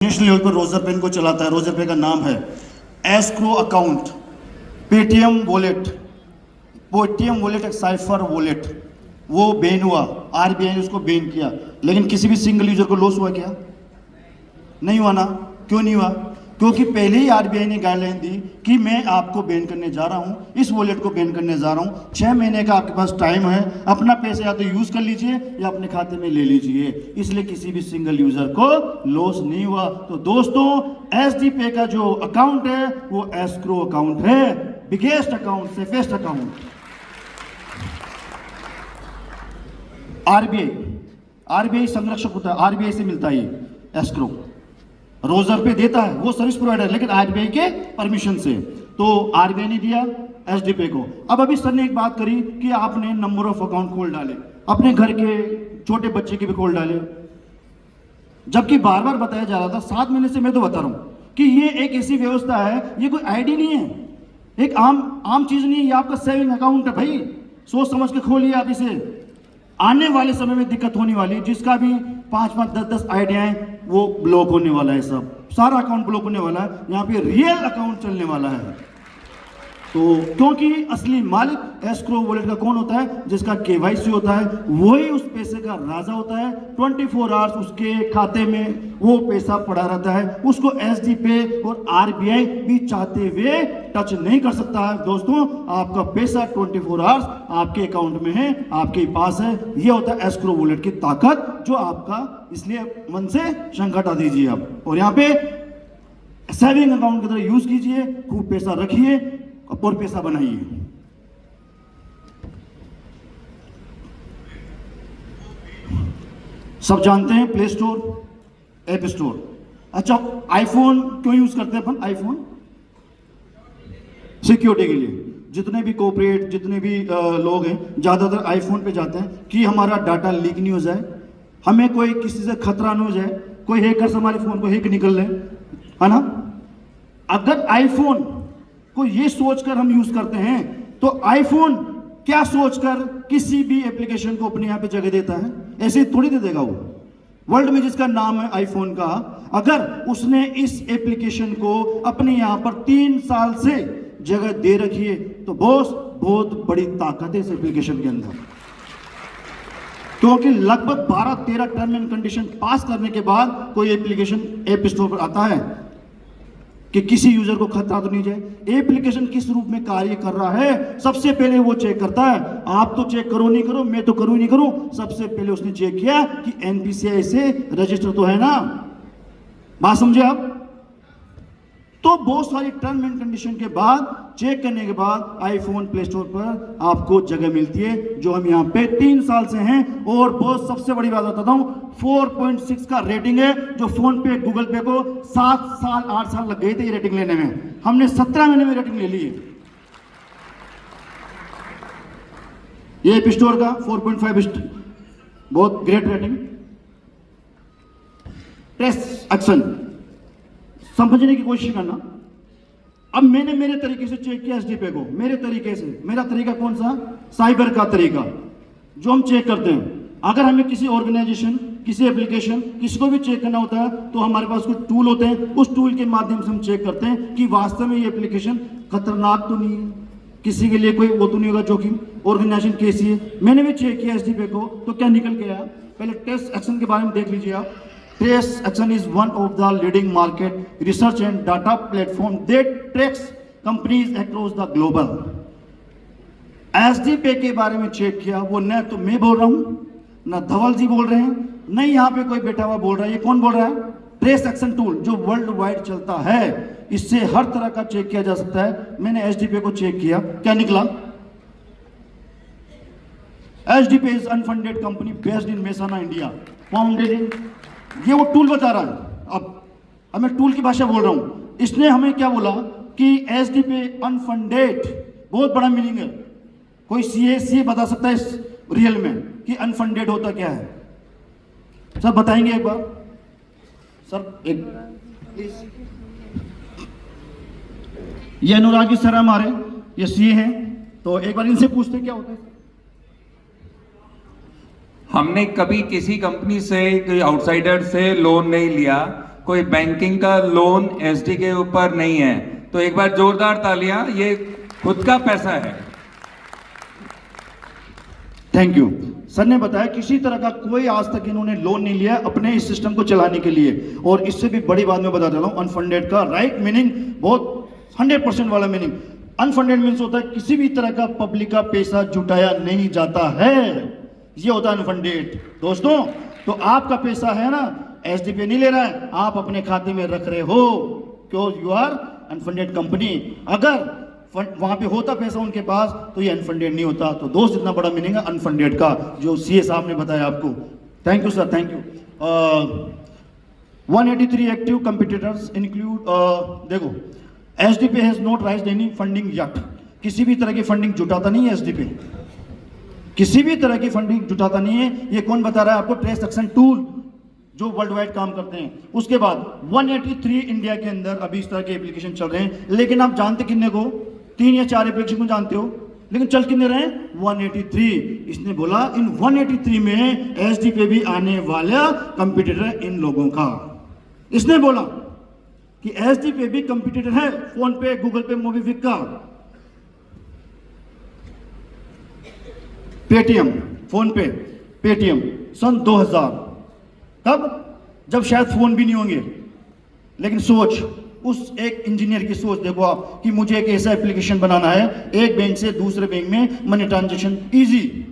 National level पर Roger pen को चलाता है। रोजर पेन का नाम है एस्क्रो अकाउंट, पेटीएम वॉलेट एक साइफर वॉलेट। वो बैन हुआ, आरबीआई ने उसको बैन किया, लेकिन किसी भी सिंगल यूजर को लॉस हुआ क्या? नहीं हुआ ना। क्यों नहीं हुआ? क्योंकि पहले ही आरबीआई ने गाइडलाइन दी कि मैं आपको बैन करने जा रहा हूं, इस वॉलेट को बैन करने जा रहा हूं। 6 महीने का आपके पास टाइम है, अपना पैसे या तो यूज कर लीजिए या अपने खाते में ले लीजिए। इसलिए किसी भी सिंगल यूजर को लॉस नहीं हुआ। तो दोस्तों, एसडी पे का जो अकाउंट है वो एस्क्रो अकाउंट है, biggest account, safest account. RBI संरक्षक होता है, आरबीआई से मिलता है ये एस्क्रो। रोजर पे देता है, वो सर्विस प्रोवाइडर, लेकिन आरबीआई के परमिशन से। तो आरबीआई ने दिया एसडी पे को। अब अभी सर ने एक बात करी कि आपने नंबर ऑफ अकाउंट खोल डाले, अपने घर के छोटे बच्चे के भी खोल डाले, जबकि बार बार बताया जा रहा था 7 महीने से। मैं तो बता रहा हूं कि ये एक ऐसी व्यवस्था है, ये कोई आईडी नहीं है, एक आम चीज नहीं है, ये आपका सेविंग अकाउंट है भाई। सोच समझ के खोलिए आप इसे। आने वाले समय में दिक्कत होने वाली, जिसका भी 5-5, 10-10 आइडियाएं, वो ब्लॉक होने वाला है। सब सारा अकाउंट ब्लॉक होने वाला है। यहाँ पे रियल अकाउंट चलने वाला है। तो क्योंकि असली मालिक एस्क्रो वॉलेट का कौन होता है? जिसका केवाईसी होता है, वही उस पैसे का राजा होता है। 24 आवर्स उसके खाते में वो पैसा पड़ा रहता है। उसको एसडी पे और आरबीआई भी चाहते हुए टच नहीं कर सकता है। दोस्तों, आपका पैसा 24 आवर्स आपके अकाउंट में है, आपके पास है। ये होता है एस्क्रो वॉलेट की ताकत, जो आपका, इसलिए मन से शंका हटा दीजिए आप, और यहाँ पे सेविंग अकाउंट की तरह यूज कीजिए। खूब पैसा रखिए और पैसा बनाइए। सब जानते हैं प्ले स्टोर, ऐप स्टोर। अच्छा, आईफोन क्यों यूज करते हैं अपन? आईफोन सिक्योरिटी के लिए। जितने भी कॉर्पोरेट, जितने भी लोग हैं, ज्यादातर आईफोन पे जाते हैं कि हमारा डाटा लीक नहीं हो जाए, हमें कोई किसी से खतरा नहीं हो जाए, कोई हैकर्स हमारे फोन को हैक निकल ले, है ना। अगर आईफोन को ये सोचकर हम यूज करते हैं, तो आईफोन क्या सोचकर किसी भी एप्लीकेशन को अपने यहां पे जगह देता है? ऐसे थोड़ी दे देगा वो। वर्ल्ड में जिसका नाम है आईफोन का, अगर उसने इस एप्लीकेशन को अपने यहां पर 3 साल से जगह दे रखी है, तो बॉस बहुत बड़ी ताकत है इस एप्लीकेशन के अंदर। क्योंकि लगभग 12-13 टर्म एंड कंडीशन पास करने के बाद कोई एप्लीकेशन ऐप स्टोर पर आता है कि किसी यूजर को खतरा तो नहीं जाए। एप्लीकेशन किस रूप में कार्य कर रहा है, सबसे पहले वो चेक करता है। आप तो चेक करो नहीं करो, मैं तो करूं नहीं करूं, सबसे पहले उसने चेक किया कि एनपीसीआई से रजिस्टर तो है ना। बात समझे आप? तो बहुत सारी टर्म एंड कंडीशन के बाद, चेक करने के बाद आईफोन प्ले स्टोर पर आपको जगह मिलती है, जो हम यहाँ पे 3 साल से हैं। और बहुत सबसे बड़ी बात बताता हूं, 4.6 का रेटिंग है, जो फोन पे, गूगल पे को 7 साल 8 साल लग गए थे ये रेटिंग लेने में। हमने 17 महीने में रेटिंग ले ली है। ये ऐप स्टोर का 4.5 बहुत ग्रेट रेटिंग। टेस्ट एक्शन समझने की कोशिश करना। अब मैंने मेरे तरीके से चेक किया एसडी पे को, मेरे तरीके से। मेरा तरीका कौन सा? साइबर का तरीका, जो हम चेक करते हैं। अगर हमें किसी ऑर्गेनाइजेशन, किसी एप्लीकेशन, किसी को भी चेक करना होता है, तो हमारे पास कुछ टूल होते हैं। उस टूल के माध्यम से हम चेक करते हैं कि वास्तव में ये एप्लीकेशन खतरनाक तो नहीं है, किसी के लिए कोई वो तो नहीं होगा जोखिम, ऑर्गेनाइजेशन कैसी है। मैंने भी चेक किया एसडी पे को, तो क्या निकल के आया? पहले टेस्ट एक्शन के बारे में देख लीजिए आप। Trace Action is one of the leading market research and data platform that tracks companies across the global. SD के बारे में चेक किया, वो न तो मैं बोल रहा हूं, न धवल जी बोल रहे हैं, न यहाँ पे कोई बैठा हुआ बोल रहा है। ये कौन बोल रहा है? ट्रेस एक्शन टूल, जो वर्ल्ड वाइड चलता है। इससे हर तरह का चेक किया जा सकता है। मैंने एसडी को चेक किया, क्या निकला? SD is unfunded company based in Mehsana, India, founded in. ये वो टूल बता रहा है। अब मैं टूल की भाषा बोल रहा हूं। इसने हमें क्या बोला कि एसडी पे अनफंडेड, बहुत बड़ा मीनिंग है। कोई सीए बता सकता है इस रियल में कि अनफंडेड होता क्या है? सर बताएंगे एक बार? सर एक प्लीज। ये अनुरागी सर हमारे, ये सीए हैं, तो एक बार इनसे पूछते क्या होता है। हमने कभी किसी कंपनी से, कोई आउटसाइडर से लोन नहीं लिया, कोई बैंकिंग का लोन एसडी के ऊपर नहीं है। तो एक बार जोरदार तालियां, ये खुद का पैसा है। Thank you. सर ने बताया किसी तरह का कोई आज तक इन्होंने लोन नहीं लिया अपने इस सिस्टम को चलाने के लिए। और इससे भी बड़ी बात मैं बता देता हूँ, अनफंडेड का राइट मीनिंग बहुत 100% वाला मीनिंग। अनफंडेड मीन्स होता है किसी भी तरह का पब्लिक का पैसा जुटाया नहीं जाता है, ये होता है अनफंडेड दोस्तों। तो आपका पैसा है ना, एसडीपी नहीं ले रहा है, आप अपने खाते में रख रहे हो, क्यों यू आर अनफंडेड कंपनी। अगर वहां पे होता पैसा उनके पास तो ये अनफंडेड नहीं होता। तो दोस्त इतना बड़ा मीनिंग है अनफंडेड का, जो सीए साहब ने बताया आपको। Thank you sir, thank you. 183 active competitors include, देखो SDP has not raised any funding yet. किसी भी तरह की फंडिंग जुटाता नहीं है एसडीपी, किसी भी तरह की फंडिंग जुटाता नहीं है। ये कौन बता रहा है आपको? ट्रेस एक्शन टूल जो वर्ल्ड वाइड काम करते हैं। उसके बाद 183 इंडिया के अंदर अभी इस तरह के एप्लीकेशन चल रहे हैं, लेकिन आप जानते कितने को? 3 या 4 एप्लीकेशन को जानते हो, लेकिन चल कितने रहे? 183। इसने बोला इन 183 में एसडीपी भी आने वाला कंपटीटर इन लोगों का। इसने बोला कि एसडीपी भी कंपटीटर है फोन पे, गूगल पे, मोबीक्विक का, पेटीएम, फोन पे, पेटीएम सन 2000। कब? जब शायद फोन भी नहीं होंगे। लेकिन सोच, उस एक इंजीनियर की सोच देखो आप कि मुझे एक ऐसा एप्लीकेशन बनाना है एक बैंक से दूसरे बैंक में मनी ट्रांजैक्शन इजी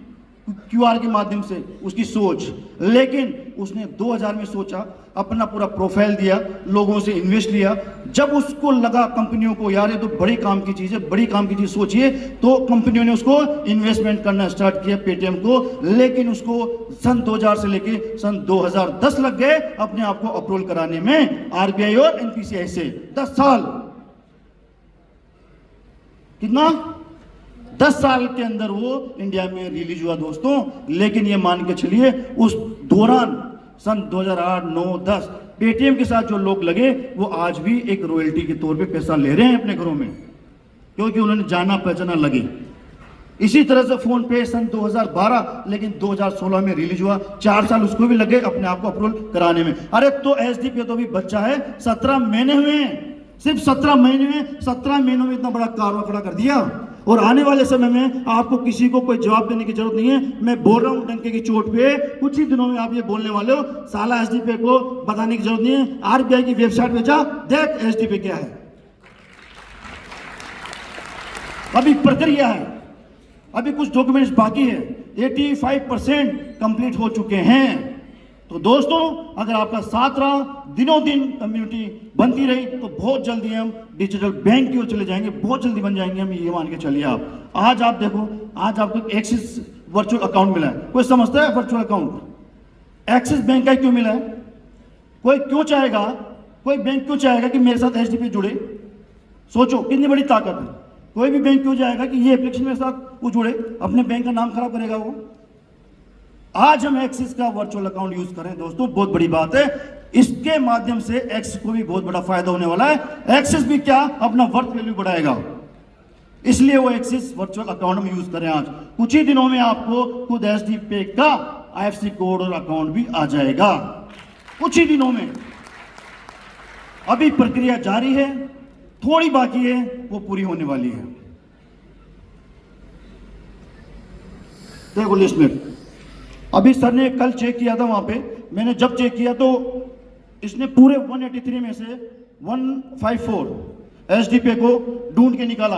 क्यूआर के माध्यम से, उसकी सोच। लेकिन उसने 2000 में सोचा, अपना पूरा प्रोफाइल दिया, लोगों से इन्वेस्ट लिया। जब उसको लगा कंपनियों को यार ये तो बड़ी काम की चीज है, बड़ी काम की चीज सोचिए, तो कंपनियों ने उसको इन्वेस्टमेंट करना स्टार्ट किया पेटीएम को। लेकिन उसको सन 2000 से लेके सन 2010 लग गए अपने आप को अप्रूवल कराने में, आरबीआई और एनपीसीआई से। 10 साल, कितना? 10 साल के अंदर वो इंडिया में रिलीज हुआ दोस्तों। लेकिन ये मान के चलिए उस दौरान सन 2008, 9, 10 पेटीएम के साथ जो लोग लगे वो आज भी एक रॉयल्टी के तौर पे पैसा ले रहे हैं अपने घरों में, क्योंकि उन्होंने जाना पहचाना लगे। इसी तरह से फोन पे सन 2012, लेकिन 2016 में रिलीज हुआ। 4 साल उसको भी लगे अपने आप को अप्रूवल कराने में। अरे तो एसडीपी तो भी बच्चा है, 17 महीने हुए, सिर्फ 17 महीने में, 17 महीनों में इतना बड़ा कारवा खड़ा कर दिया। और आने वाले समय में आपको किसी को कोई जवाब देने की जरूरत नहीं है। मैं बोल रहा हूं डंके की चोट पे, कुछ ही दिनों में आप ये बोलने वाले हो, साला एसडीपी को बताने की जरूरत नहीं है। आरबीआई की वेबसाइट पे जा, देख एसडीपी क्या है। अभी प्रक्रिया है, अभी कुछ डॉक्यूमेंट्स बाकी है, 85% कंप्लीट हो चुके हैं। तो दोस्तों अगर आपका साथ रहा, दिनों दिन कम्युनिटी बनती रही, तो बहुत जल्दी हम डिजिटल बैंक की ओर चले जाएंगे, बहुत जल्दी बन जाएंगे हम, ये मान के चलिए आप। आज आप देखो, आज आपको एक्सिस वर्चुअल अकाउंट मिला है। कोई समझता है वर्चुअल अकाउंट एक्सिस बैंक का क्यों मिला है? कोई क्यों चाहेगा, कोई बैंक क्यों चाहेगा कि मेरे साथ एसडीपी जुड़े? सोचो कितनी बड़ी ताकत है। कोई भी बैंक क्यों जाएगा कि ये एप्लीकेशन मेरे साथ वो जुड़े? अपने बैंक का नाम खराब करेगा वो। आज हम एक्सिस का वर्चुअल अकाउंट यूज करें दोस्तों, बहुत बड़ी बात है। इसके माध्यम से एक्सिस को भी बहुत बड़ा फायदा होने वाला है। एक्सिस भी क्या, अपना वर्थ वैल्यू बढ़ाएगा, इसलिए वो एक्सिस वर्चुअल अकाउंट में यूज करें। आज कुछ ही दिनों में आपको खुद एसडीपी का आईएफएससी कोड और अकाउंट भी आ जाएगा, कुछ ही दिनों में। अभी प्रक्रिया जारी है, थोड़ी बाकी है, वो पूरी होने वाली है। देखो लिस्ट में अभी सर ने कल चेक किया था, वहां पे मैंने जब चेक किया तो इसने पूरे 183 में से 154 एसडीपी को ढूंढ के निकाला।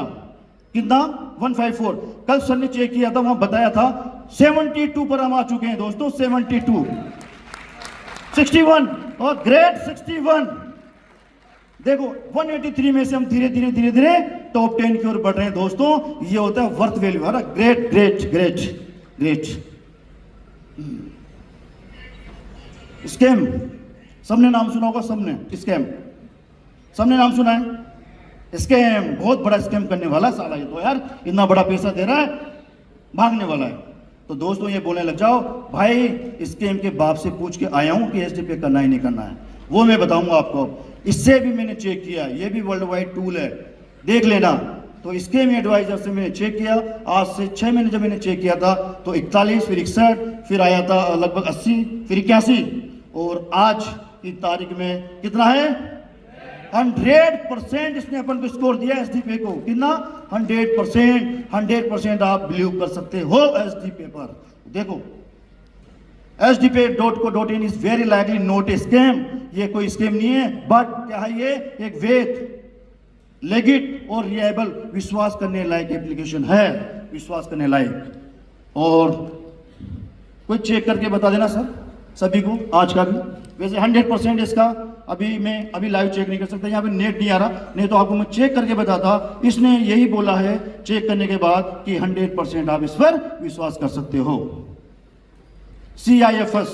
कितना? 154। कल सर ने चेक किया था, वहां बताया था 72 पर हम आ चुके हैं दोस्तों। 72, 61 और ग्रेट 61। देखो 183 में से हम धीरे धीरे धीरे धीरे टॉप 10 की ओर बढ़ रहे हैं दोस्तों। ये होता है worth value. Great great great great. Scam सबने नाम सुना होगा, सबने स्कैम, सबने नाम सुना है। स्कैम बहुत बड़ा स्कैम करने वाला साला, ये तो यार इतना बड़ा पैसा दे रहा है, भागने वाला है। तो दोस्तों ये बोलने लग जाओ भाई स्कैम के बाप से पूछ के आया हूं कि एसडीपी करना ही नहीं करना है, वो मैं बताऊंगा आपको। इससे भी मैंने चेक किया, ये भी वर्ल्ड वाइड टूल है, देख लेना। तो स्कैम एडवाइजर से मैंने चेक किया, आज से 6 महीने जब मैंने चेक किया था तो 41, फिर 61, फिर आया था लगभग 80, फिर 81 और आज की तारीख में कितना है 100% इसने अपन को स्कोर दिया एसडीपे को। कितना 100% आप बिलीव कर सकते हो एसडीपे पर। देखो sdpay.co.in is very likely not a scam, ये कोई स्कैम नहीं है, बट क्या है ये एक वेद लेगिट और रिलायबल विश्वास करने लायक एप्लीकेशन है, विश्वास करने लायक। और कोई चेक करके बता देना सर सभी को आज का भी। वैसे 100% इसका अभी लाइव चेक नहीं कर सकता, यहाँ पे नेट नहीं आ रहा, नहीं तो आपको मैं चेक करके बताता। इसने यही बोला है चेक करने के बाद कि 100% आप इस पर विश्वास कर सकते हो। CIFS,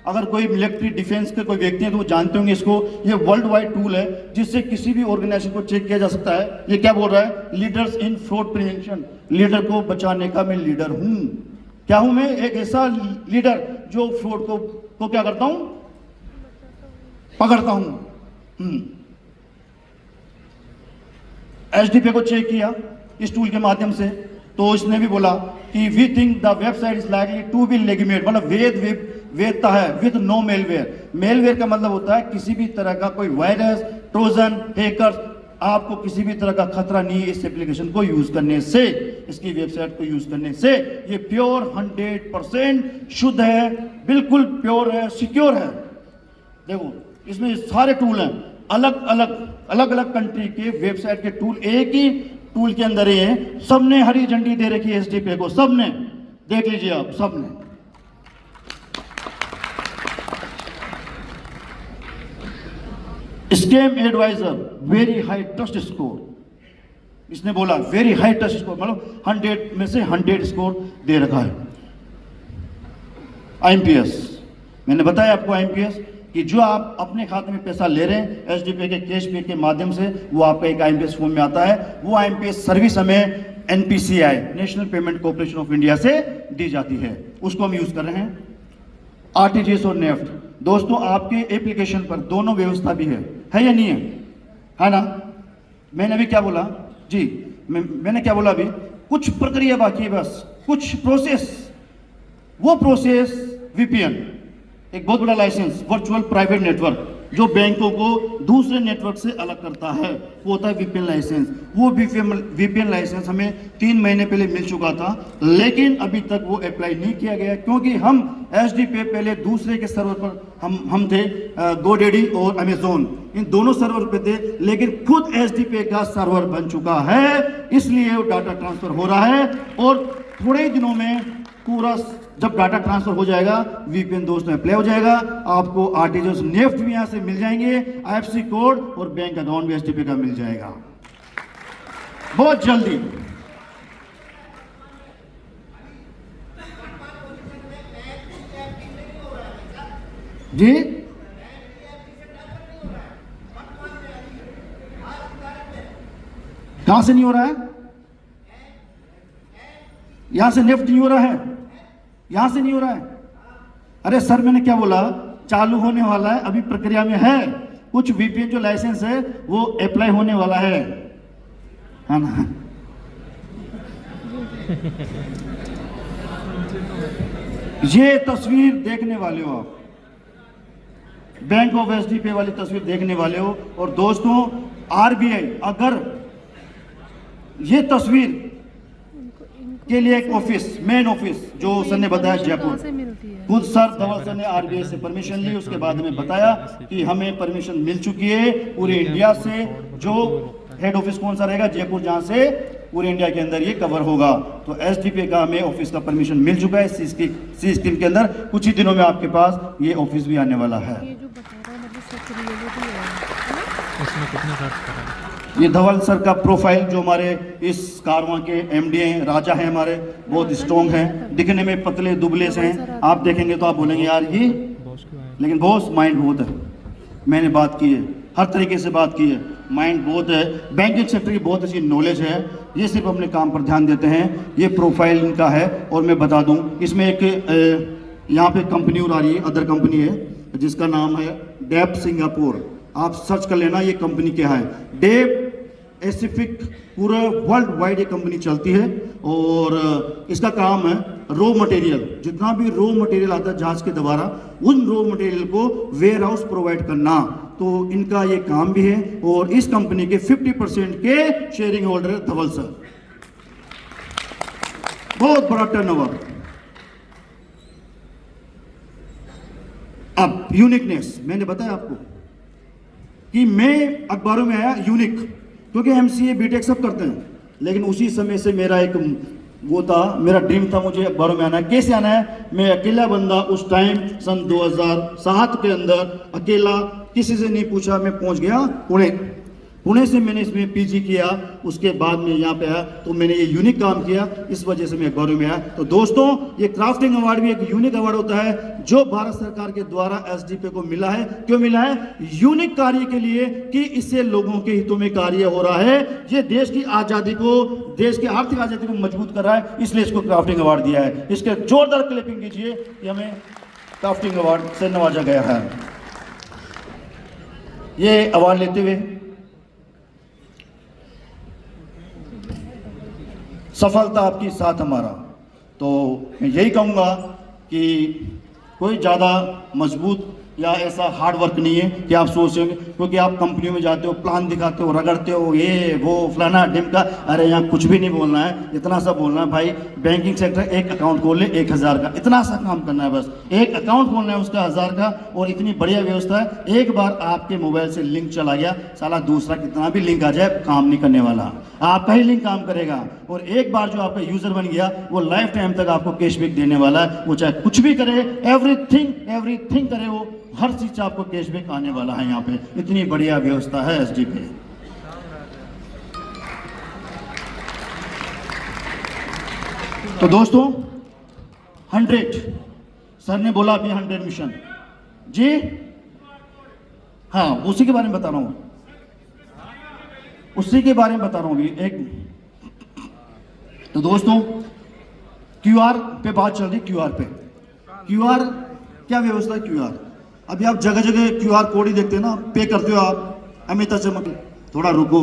अगर कोई मिलिट्री डिफेंस के कोई व्यक्ति हैं तो वो जानते होंगे इसको। ये वर्ल्ड वाइड टूल है जिससे किसी भी ऑर्गेनाइजेशन को चेक किया जा सकता है। ये क्या बोल रहा है, leaders in fraud prevention, leader को बचाने का मैं लीडर हूं। क्या हूं मैं, एक ऐसा लीडर जो फ्रॉड को क्या करता हूं, पकड़ता हूं। एसडीपे को चेक किया इस टूल के माध्यम से, तो इसने भी बोला कि we think the website is likely to be legitimate, मतलब वेदता है विद नो मेलवेयर। मेलवेयर का मतलब होता है किसी भी तरह का कोई वायरस, ट्रोजन, हैकर्स, आपको किसी भी तरह का खतरा नहीं है इस एप्लीकेशन को यूज करने से, इसकी वेबसाइट को यूज करने से। ये प्योर 100% शुद्ध है, बिल्कुल प्योर है, सिक्योर है। देखो इसमें सारे टूल हैं, अलग अलग कंट्री के वेबसाइट के टूल एक ही टूल के अंदर ही है। सबने हरी झंडी दे रखी है एसडीपे को, सबने, देख लीजिए आप, सबने। Scam adviser very high trust score, इसने बोला वेरी हाई ट्रस्ट स्कोर, मतलब 100 में से 100 स्कोर दे रखा है। IMPS, मैंने बताया आपको IMPS कि जो आप अपने खाते में पैसा ले रहे हैं एसडीपे के कैश पे के माध्यम से, वो आपका एक IMPS फॉर्म में आता है। वो IMPS सर्विस हमें NPCI, national payment corporation of India से दी जाती है, उसको हम यूज कर रहे हैं। RTGS और नेफ्ट, दोस्तों आपके एप्लीकेशन पर दोनों व्यवस्था भी है या नहीं है ना? मैंने अभी क्या बोला जी, मैंने क्या बोला, अभी कुछ प्रक्रिया बाकी है, बस कुछ प्रोसेस। वो प्रोसेस VPN, एक बहुत बड़ा लाइसेंस, वर्चुअल प्राइवेट नेटवर्क, जो बैंकों को दूसरे नेटवर्क से अलग करता है, वो होता है VPN लाइसेंस। वो VPN लाइसेंस हमें 3 महीने पहले मिल चुका था, लेकिन अभी तक वो अप्लाई नहीं किया गया, क्योंकि हम एसडीपे पहले दूसरे के सर्वर पर हम थे, GoDaddy और Amazon, इन दोनों सर्वर पे थे, लेकिन खुद एसडीपे का सर्वर बन चुका है, इसलिए वो डाटा ट्रांसफर हो रहा है। और थोड़े ही दिनों में पूरा जब डाटा ट्रांसफर हो जाएगा, VPN दोस्तों अप्लाई हो जाएगा, आपको RTGS नेफ्ट भी यहां से मिल जाएंगे, IFSC कोड और बैंक अकाउंट भी एसडीपे का मिल जाएगा बहुत जल्दी। जी कहां से नहीं हो रहा है, यहां से नेफ्ट नहीं हो रहा है, यहां से नहीं हो रहा है। अरे सर मैंने क्या बोला, चालू होने वाला है, अभी प्रक्रिया में है। कुछ VPN जो लाइसेंस है वो अप्लाई होने वाला है ना? ये तस्वीर देखने वाले हो आप, बैंक ऑफ एसडीपे वाली तस्वीर देखने वाले हो। और दोस्तों RBI अगर ये तस्वीर के लिए एक ऑफिस, मेन ऑफिस जो सर ने बताया जयपुर, खुद सर धवल सर ने RBI से परमिशन ली, उसके बाद हमें बताया कि हमें परमिशन मिल चुकी है पूरे इंडिया से। जो हेड ऑफिस कौन सा रहेगा, जयपुर, जहां से पूरे इंडिया के अंदर ये कवर होगा। तो एसडीपे का हमें ऑफिस का परमिशन मिल चुका है सी स्कीम के अंदर। कुछ ही दिनों में आपके पास ये ऑफिस भी आने वाला है। ये धवल सर का प्रोफाइल, जो हमारे इस कारवां के MD हैं, राजा हैं हमारे, बहुत स्ट्रॉन्ग हैं, दिखने में पतले दुबले से हैं। आप देखेंगे तो आप बोलेंगे यार ये, लेकिन बॉस माइंड बहुत है। मैंने बात की है, हर तरीके से बात की है, माइंड बहुत है, बैंकिंग सेक्टर की बहुत अच्छी नॉलेज है। ये सिर्फ अपने काम पर ध्यान देते हैं। ये प्रोफाइल इनका है। और मैं बता दूं, इसमें एक यहाँ पे कंपनी और आ रही है, अदर कंपनी है जिसका नाम है डेप सिंगापुर। आप सर्च कर लेना ये कंपनी क्या है। डेप एसिफिक पूरे वर्ल्ड वाइड ये कंपनी चलती है और इसका काम है रॉ मटेरियल, जितना भी रॉ मटेरियल आता है जहाज के द्वारा उन रॉ मटेरियल को वेयर हाउस प्रोवाइड करना, तो इनका ये काम भी है। और इस कंपनी के 50% के शेयरिंग होल्डर है धवल सर, बहुत बड़ा टर्नओवर। अब यूनिकनेस, मैंने बताया आपको कि मैं अखबारों में आया यूनिक, क्योंकि एमसीए बीटेक सब करते हैं, लेकिन उसी समय से मेरा एक वो था, मेरा ड्रीम था मुझे अखबारों में आना है। कैसे आना है? मैं अकेला बंदा उस टाइम सन 2007 के अंदर अकेला, किसी से नहीं पूछा, मैं पहुंच गया पुणे से मैंने इसमें पीजी किया, उसके बाद में यहाँ पे आया, तो मैंने ये यूनिक काम किया, इस वजह से मैं अखबारों में आया। तो दोस्तों, ये क्राफ्टिंग अवार्ड भी एक यूनिक अवार्ड होता है जो भारत सरकार के द्वारा एसडीपी को मिला है। क्यों मिला है? यूनिक कार्य के लिए कि इससे लोगों के हितों में कार्य हो रहा है, ये देश की आज़ादी को, देश की आर्थिक आज़ादी को मजबूत कर रहा है, इसलिए इसको क्राफ्टिंग अवार्ड दिया है। इसके जोरदार क्लैपिंग कीजिए कि हमें क्राफ्टिंग अवार्ड से नवाजा गया है। ये अवार्ड लेते हुए सफलता आपकी साथ हमारा, तो मैं यही कहूँगा कि कोई ज़्यादा मजबूत या ऐसा हार्ड वर्क नहीं है कि आप सोचेंगे, क्योंकि आप कंपनियों में जाते हो, प्लान दिखाते हो, रगड़ते हो, ये वो फलाना ढिमका, अरे यहाँ कुछ भी नहीं बोलना है, इतना सा बोलना है भाई, बैंकिंग सेक्टर एक अकाउंट खोल ले 1000 का, इतना सा काम करना है, बस एक अकाउंट खोलना है उसका 1000 का, और इतनी बढ़िया व्यवस्था है। एक बार आपके मोबाइल से लिंक चला गया, साला दूसरा कितना भी लिंक आ जाए काम नहीं करने वाला, आपका ही लिंक काम करेगा। और एक बार जो आपका यूजर बन गया, वो लाइफ टाइम तक आपको कैशबैक देने वाला है, वो चाहे कुछ भी करे, एवरीथिंग करे, वो हर चीज से आपको कैशबैक आने वाला है। यहाँ पे इतनी बढ़िया व्यवस्था है एसडी पे। तो दोस्तों 100 सर ने बोला अभी 100 मिशन जी, हाँ उसी के बारे में बता रहा हूँ, उसी के बारे में बता रहा हूँ अभी एक। तो दोस्तों क्यूआर पे बात चल रही, क्यूआर पे, क्यूआर क्या व्यवस्था है? क्यूआर अभी आप जगह जगह क्यूआर कोड ही देखते हैं ना, पे करते हो आप, अमिताभ चमक, थोड़ा रुको।